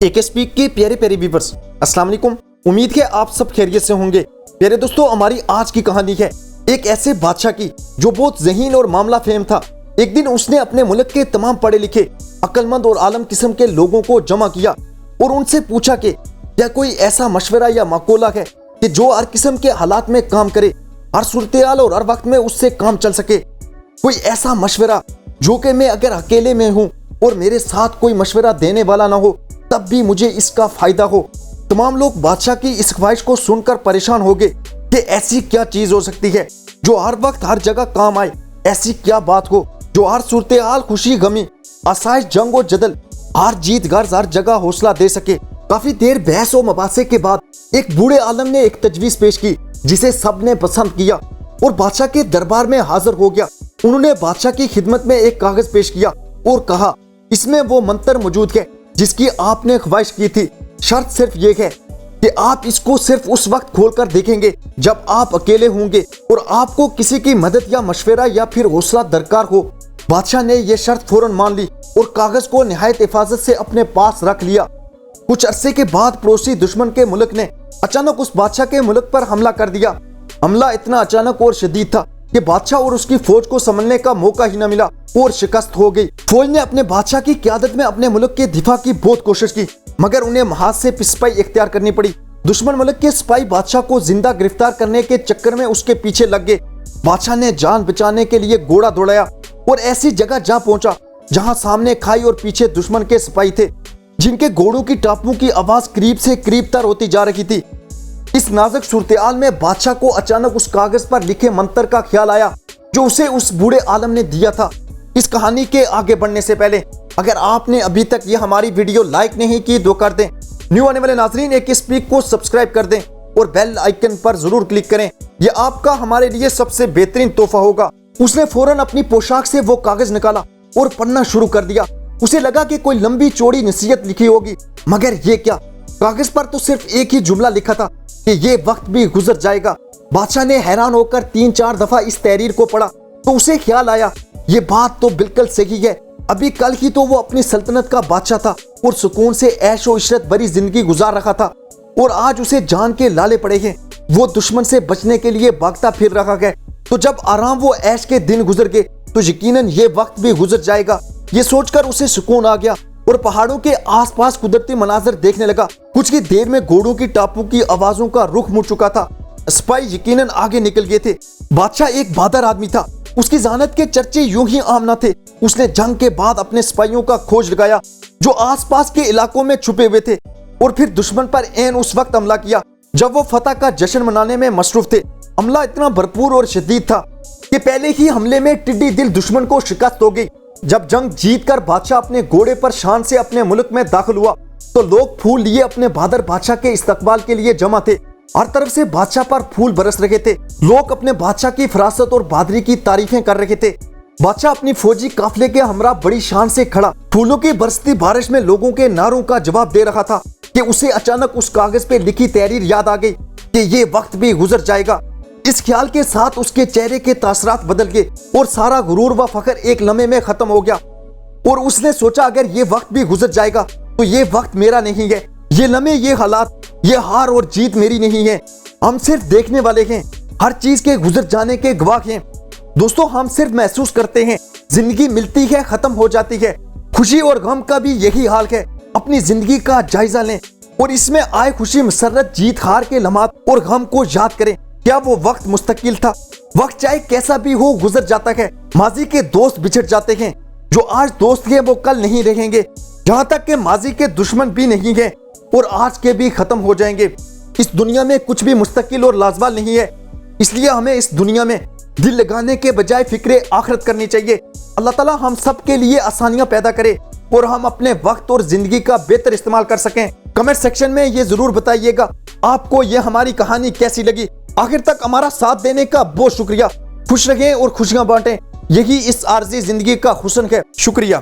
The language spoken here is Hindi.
एकेएसपी के प्यारे प्यारे व्यूअर्स, अस्सलाम वालेकुम। उम्मीद है आप सब खैरियत से होंगे। प्यारे दोस्तों, हमारी आज की कहानी है एक ऐसे बादशाह की जो बहुत ज़हीन और मामला फेम था। एक दिन उसने अपने मुल्क के तमाम पढ़े लिखे, अक्लमंद और आलम किस्म के लोगों को जमा किया और उनसे पूछा कि क्या कोई ऐसा मशवरा या मकौला है कि जो हर किस्म के हालात में काम करे, हर सूरत-ए-हाल और हर वक्त में उससे काम चल सके। कोई ऐसा मशवरा जो कि मैं अगर अकेले में हूँ और मेरे साथ कोई मशवरा देने वाला ना हो तब भी मुझे इसका फायदा हो। तमाम लोग बादशाह की इस ख्वाहिश को सुनकर परेशान हो गए कि ऐसी क्या चीज हो सकती है जो हर वक्त हर जगह काम आए। ऐसी क्या बात हो जो हर सूरत-ए-हाल, खुशी गमी, आसाइश, जंग और जदल, हर जीत गर्ज हर जगह हौसला दे सके। काफी देर बहस और मबासे के बाद एक बूढ़े आलम ने एक तजवीज पेश की जिसे सबने पसंद किया और बादशाह के दरबार में हाजिर हो गया। उन्होंने बादशाह की खिदमत में एक कागज पेश किया और कहा, इसमें वो मंत्र मौजूद है जिसकी आपने ख्वाहिश की थी। शर्त सिर्फ ये है कि आप इसको सिर्फ उस वक्त खोलकर देखेंगे जब आप अकेले होंगे और आपको किसी की मदद या मशवरा या फिर हौसला दरकार हो। बादशाह ने यह शर्त फौरन मान ली और कागज को निहायत हिफाजत से अपने पास रख लिया। कुछ अरसे के बाद पड़ोसी दुश्मन के मुल्क ने अचानक उस बादशाह के मुल्क पर हमला कर दिया। हमला इतना अचानक और शदीद था कि बादशाह और उसकी फौज को संभलने का मौका ही न मिला और शिकस्त हो गई। फौज ने अपने बादशाह की क़यादत में अपने मुल्क के दिफा की बहुत कोशिश की, मगर उन्हें महाज से पिस्पाई इख्तियार करनी पड़ी। दुश्मन मुल्क के सिपाही बादशाह को जिंदा गिरफ्तार करने के चक्कर में उसके पीछे लग गए। बादशाह ने जान बचाने के लिए घोड़ा दौड़ाया और ऐसी जगह जा पहुंचा जहां सामने खाई और पीछे दुश्मन के सिपाही थे, जिनके घोड़ों की टापों की आवाज करीब से करीब तर होती जा रही थी। इस नाजुक सूरत-ए-हाल में बादशाह को अचानक उस कागज पर लिखे मंत्र का ख्याल आया जो उसे उस बूढ़े आलम ने दिया था। इस कहानी के आगे बढ़ने से पहले अगर आपने अभी तक ये हमारी वीडियो लाइक नहीं की तो कर दें। न्यू आने वाले नाजरीन एकेएसपी को सब्सक्राइब कर दें और बेल आइकन पर जरूर क्लिक करें। यह आपका हमारे लिए सबसे बेहतरीन तोहफा होगा। उसने फौरन अपनी पोशाक से वो कागज निकाला और पढ़ना शुरू कर दिया। उसे लगा कि कोई लंबी चौड़ी नसीहत लिखी होगी, मगर ये क्या, कागज पर तो सिर्फ एक ही जुमला लिखा था कि ये वक्त भी गुजर जाएगा। बादशाह ने हैरान होकर 3-4 दफा इस तहरीर को पढ़ा तो उसे ख्याल आया, ये बात तो बिल्कुल सही है। अभी कल ही तो वो अपनी सल्तनत का बादशाह था और सुकून से ऐश और इशरत भरी जिंदगी गुजार रखा था, और आज उसे जान के लाले पड़े हैं। वो दुश्मन से बचने के लिए भागता फिर रहा है। तो जब आराम वो ऐश के दिन गुजर गए तो यकीनन ये वक्त भी गुजर जाएगा। ये सोचकर उसे सुकून आ गया और पहाड़ों के आसपास कुदरती मनाजर देखने लगा। कुछ ही देर में घोड़ों की टापों की आवाजों का रुख मुड़ चुका था। सिपाही यकीनन आगे निकल गए थे। बादशाह एक बहादुर आदमी था, उसकी ज़हानत के चर्चे यूं ही आम न थे। उसने जंग के बाद अपने सिपाहियों का खोज लगाया जो आसपास के इलाकों में छुपे हुए थे और फिर दुश्मन पर ऐन उस वक्त हमला किया जब वो फतह का जश्न मनाने में मसरूफ थे। हमला इतना भरपूर और शदीद था कि पहले ही हमले में टिड्डी दिल दुश्मन को शिकस्त हो गई। जब जंग जीतकर बादशाह अपने घोड़े पर शान से अपने मुल्क में दाखिल हुआ तो लोग फूल लिए अपने बहादुर बादशाह के इस्तकबाल के लिए जमा थे। हर तरफ से बादशाह पर फूल बरस रहे थे। लोग अपने बादशाह की फरासत और बहादुरी की तारीफें कर रहे थे। बादशाह अपनी फौजी काफिले के हमरा बड़ी शान से खड़ा फूलों की बरसती बारिश में लोगों के नारों का जवाब दे रहा था कि उसे अचानक उस कागज पे लिखी तहरीर याद आ गई कि ये वक्त भी गुजर जाएगा। इस ख्याल के साथ उसके चेहरे के तासरात बदल गए और सारा गुरूर व फख्र एक लम्हे में खत्म हो गया। और उसने सोचा, अगर ये वक्त भी गुजर जाएगा तो ये वक्त मेरा नहीं है, ये लम्हे, ये हालात, ये हार और जीत मेरी नहीं है। हम सिर्फ देखने वाले हैं, हर चीज के गुजर जाने के गवाह हैं। दोस्तों, हम सिर्फ महसूस करते हैं। जिंदगी मिलती है, खत्म हो जाती है। खुशी और गम का भी यही हाल है। अपनी जिंदगी का जायजा लें और इसमें आए खुशी, मसरत, जीत हार के लम्हात और गम को याद करें। क्या वो वक्त मुस्तकिल था? वक्त चाहे कैसा भी हो गुजर जाता है। माजी के दोस्त बिछड़ जाते हैं, जो आज दोस्त हैं वो कल नहीं रहेंगे। जहां तक के माजी के दुश्मन भी नहीं है और आज के भी खत्म हो जाएंगे। इस दुनिया में कुछ भी मुस्तकिल और लाजवाल नहीं है, इसलिए हमें इस दुनिया में दिल लगाने के बजाय फिक्रे आखिरत करनी चाहिए। अल्लाह ताला हम सब के लिए आसानियां पैदा करे और हम अपने वक्त और जिंदगी का बेहतर इस्तेमाल कर सकें। कमेंट सेक्शन में ये जरूर बताइएगा आपको ये हमारी कहानी कैसी लगी। आखिर तक हमारा साथ देने का बहुत शुक्रिया। खुश रहें और खुशियां बांटें, यही इस आरज़ी जिंदगी का हुस्न है। शुक्रिया।